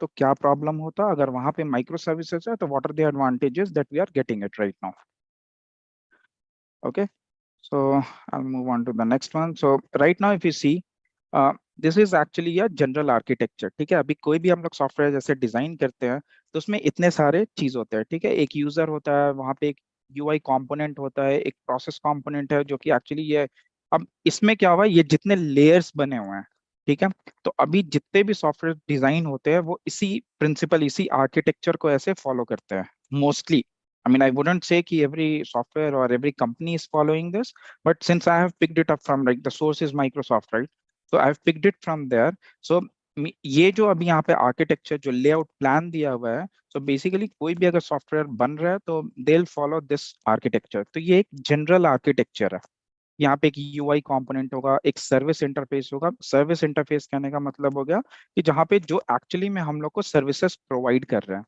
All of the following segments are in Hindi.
तो क्या प्रॉब्लम होता, अगर वहां पे माइक्रो सर्विसेज है तो what are the advantages that we are getting it right now. Okay, so I'll move on to the next one. So right now if you see, this is actually a general architecture. ठीक है, अभी कोई भी हम लोग सॉफ्टवेयर जैसे डिजाइन करते हैं तो उसमें इतने सारे चीज होते हैं. ठीक है, एक यूजर होता है, वहां पे एक यूआई कंपोनेंट होता है, एक प्रोसेस कंपोनेंट है जो कि एक्चुअली ये. अब इसमें क्या हुआ, ये जितने लेयर्स बने हुए हैं, ठीक है, तो अभी जितने भी सॉफ्टवेयर डिजाइन होते हैं वो इसी प्रिंसिपल, इसी आर्किटेक्चर को ऐसे फॉलो करते हैं mostly. I mean, I wouldn't say कि every software or every company is following this, but since I have picked it up from, like, the source is Microsoft, right? So I've picked it from there. So ये जो अभी यहाँ पे आर्किटेक्चर जो लेआउट प्लान दिया हुआ है, सो बेसिकली कोई भी अगर सॉफ्टवेयर बन रहा है तो they will follow this architecture. तो ये एक जनरल आर्किटेक्चर है. यहाँ पे एक यूआई कंपोनेंट होगा, एक सर्विस इंटरफेस होगा. सर्विस इंटरफेस कहने का मतलब हो गया कि जहाँ पे जो एक्चुअली में हम लोग को सर्विसेज प्रोवाइड कर रहे हैं.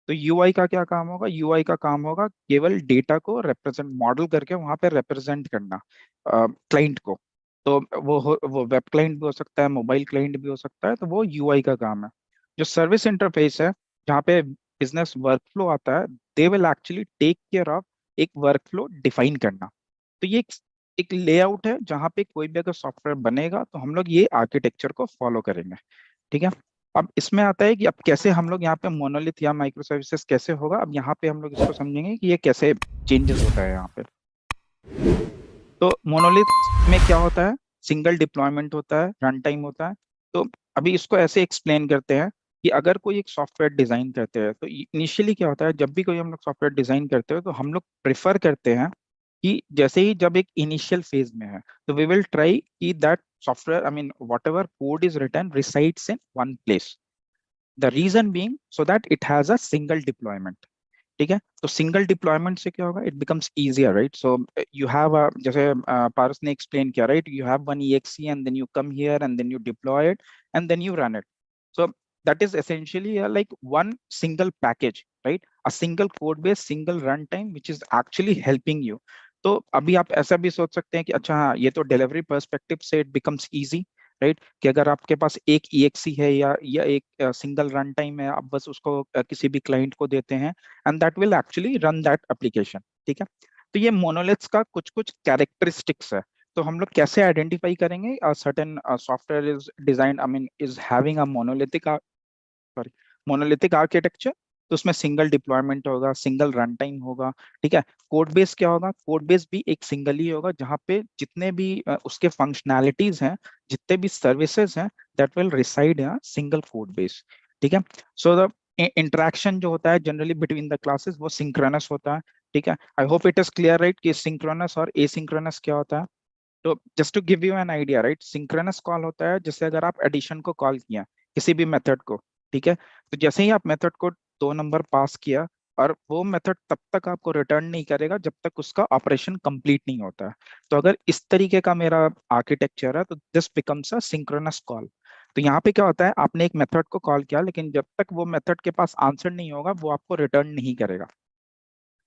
तो यूआई का क्या काम होगा, यूआई का काम होगा केवल डेटा को रिप्रेजेंट, मॉडल करके वहां पे रिप्रेजेंट करना क्लाइंट को. तो वो वेब क्लाइंट भी हो सकता है, मोबाइल क्लाइंट भी हो सकता है, तो वो यूआई का काम है. जो सर्विस इंटरफेस है, जहाँ पे बिजनेस वर्कफ्लो आता है, they will actually take care of एक वर्कफ्लो डिफाइन करना. तो ये एक लेआउट है जहाँ पे कोई भी अगर सॉफ्टवेयर बनेगा तो हम लोग ये आर्किटेक्चर को फॉलो करेंगे. ठीक है, अब इसमें आता है कि अब कैसे हम लोग यहाँ पे मोनोलिथ या माइक्रो सर्विसेज कैसे होगा. अब यहाँ पे हम लोग इसको समझेंगे कि ये कैसे चेंजेस होता है यहाँ पे. तो मोनोलिथ में क्या होता है, सिंगल डिप्लॉयमेंट होता है, रन टाइम होता है. तो अभी इसको ऐसे एक्सप्लेन करते हैं कि अगर कोई एक सॉफ्टवेयर डिजाइन करते हैं तो इनिशियली क्या होता है, जब भी कोई हम लोग सॉफ्टवेयर डिजाइन करते हैं तो हम लोग प्रेफर करते हैं कि जैसे ही जब एक इनिशियल फेज में है तो वी विल ट्राई कि that software, I mean whatever code is written, resides in one place. The reason being so that it has a single deployment. ठीक है, तो सिंगल डिप्लॉयमेंट से क्या होगा, it becomes easier, right. So you have जैसे पारस ने एक्सप्लेन किया, right, you have one EXE and then you come here and then you deploy it and then you run it. So that is essentially like one single package, right? A single code base, single runtime, which is actually helping you. तो अभी आप ऐसा भी सोच सकते हैं कि अच्छा हाँ, ये तो डिलीवरी पर्सपेक्टिव से इट बिकम्स इजी, राइट, कि अगर आपके पास एक EXE है या एक सिंगल रन टाइम है, आप बस उसको किसी भी क्लाइंट को देते हैं and that will actually run that application. ठीक है, तो ये मोनोलिथ्स का कुछ कुछ कैरेक्टरिस्टिक्स है. तो हम लोग कैसे आइडेंटिफाई करेंगे certain software is design, I mean is having a monolithic architecture. तो उसमें सिंगल डिप्लॉयमेंट होगा, सिंगल रन टाइम होगा. ठीक है, कोड बेस क्या होगा, कोड बेस भी एक सिंगल ही होगा जहाँ पे जितने भी उसके फंक्शनैलिटीज हैं, जितने भी सर्विसेज हैं, that will reside in single code base. ठीक है, सो द इंटरेक्शन जो होता है जनरली बिटवीन द क्लासेस वो सिंक्रोनस होता है. ठीक है, I hope it is clear, right, कि सिंक्रोनस और एसिंक्रोनस क्या होता है. तो just to give you an idea, right, synchronous call होता है जैसे अगर आप एडिशन को कॉल किया किसी भी मेथड को. ठीक है, तो जैसे ही आप मेथड को 2 नंबर पास किया, और वो मेथड तब तक आपको रिटर्न नहीं करेगा जब तक उसका ऑपरेशन कंप्लीट नहीं होता है. तो अगर इस तरीके का मेरा आर्किटेक्चर है तो this becomes a synchronous call. तो यहाँ पे क्या होता है, आपने एक मेथड को कॉल किया लेकिन जब तक वो मेथड के पास आंसर नहीं होगा वो आपको रिटर्न नहीं करेगा.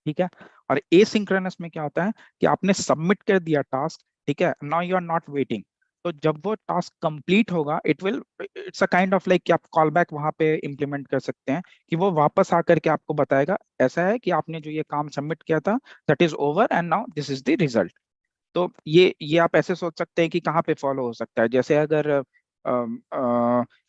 ठीक है, और एसिंक्रोनस में क्या होता है कि आपने सबमिट कर दिया टास्क, ठीक है, now you are not waiting. तो जब वो टास्क कंप्लीट होगा, it will, it's a kind of like कि आप कॉल बैक वहां पे इंप्लीमेंट कर सकते हैं कि वो वापस आकर के आपको बताएगा ऐसा है कि आपने जो ये काम सबमिट किया था, that is over and now this is the result. तो ये आप ऐसे सोच सकते हैं कि कहाँ पे फॉलो हो सकता है, जैसे अगर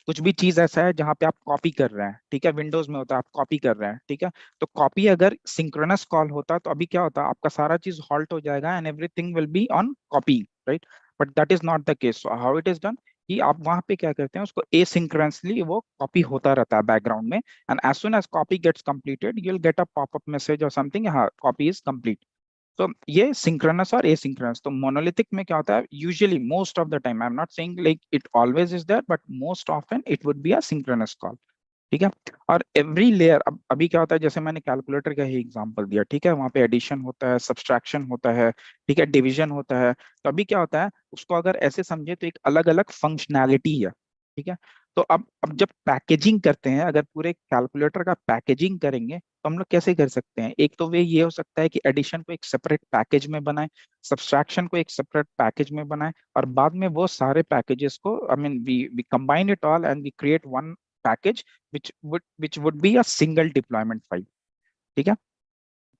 कुछ भी चीज ऐसा है जहाँ पे आप कॉपी कर रहे हैं. ठीक है, विंडोज में होता है आप कॉपी कर रहे हैं. ठीक है, तो कॉपी अगर सिंक्रोनस कॉल होता तो अभी क्या होता, आपका सारा चीज हॉल्ट हो जाएगा and everything will be on copy, right. But that is not the case. How it is done कि आप वहां पे क्या करते हैं, उसको एसिंक्रोनसली वो कॉपी होता रहता है बैकग्राउंड में, and as soon as copy gets completed you will get a popup message or something, हाँ कॉपी इज कंप्लीट. तो ये सिंक्रोनस और एसिंक्रोनस. तो मोनोलिथिक में क्या होता है, usually most of the time, I am not saying like it always is there, but most often it would be a synchronous call. ठीक है, और एवरी लेयर, अब अभी क्या होता है, जैसे मैंने कैलकुलेटर का ही एग्जांपल दिया, ठीक है, वहां पे एडिशन होता है, सब्सट्रैक्शन होता है, ठीक है, डिवीजन होता है. तो अभी क्या होता है, उसको अगर ऐसे समझे तो एक अलग अलग फंक्शनैलिटी है. ठीक है, तो अब जब पैकेजिंग करते हैं, अगर पूरे कैलकुलेटर का पैकेजिंग करेंगे तो हम लोग कैसे कर सकते हैं. एक तो वे ये हो सकता है कि एडिशन को एक सेपरेट पैकेज में बनाएं, सब्सट्रैक्शन को एक सेपरेट पैकेज में बनाएं, और बाद में वो सारे पैकेजेस को, I mean we combine it all and we create one package which would be a single deployment file. ठीक है,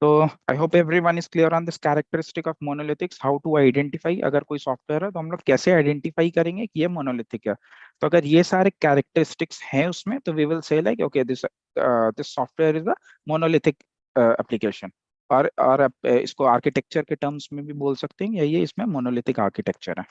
तो I hope everyone is clear on this characteristic of monolithics, how to identify. अगर कोई सॉफ्टवेयर है तो हम लोग कैसे आइडेंटिफाई करेंगे कि ये मोनोलिथिक है। तो अगर ये सारे कैरेक्टरिस्टिक्स हैं उसमें, तो we will say like okay this this software is a monolithic application. और इसको आर्किटेक्चर के टर्म्स में भी बोल सकते हैं, ये इसमें मोनोलिथिक आर्किटेक्चर है।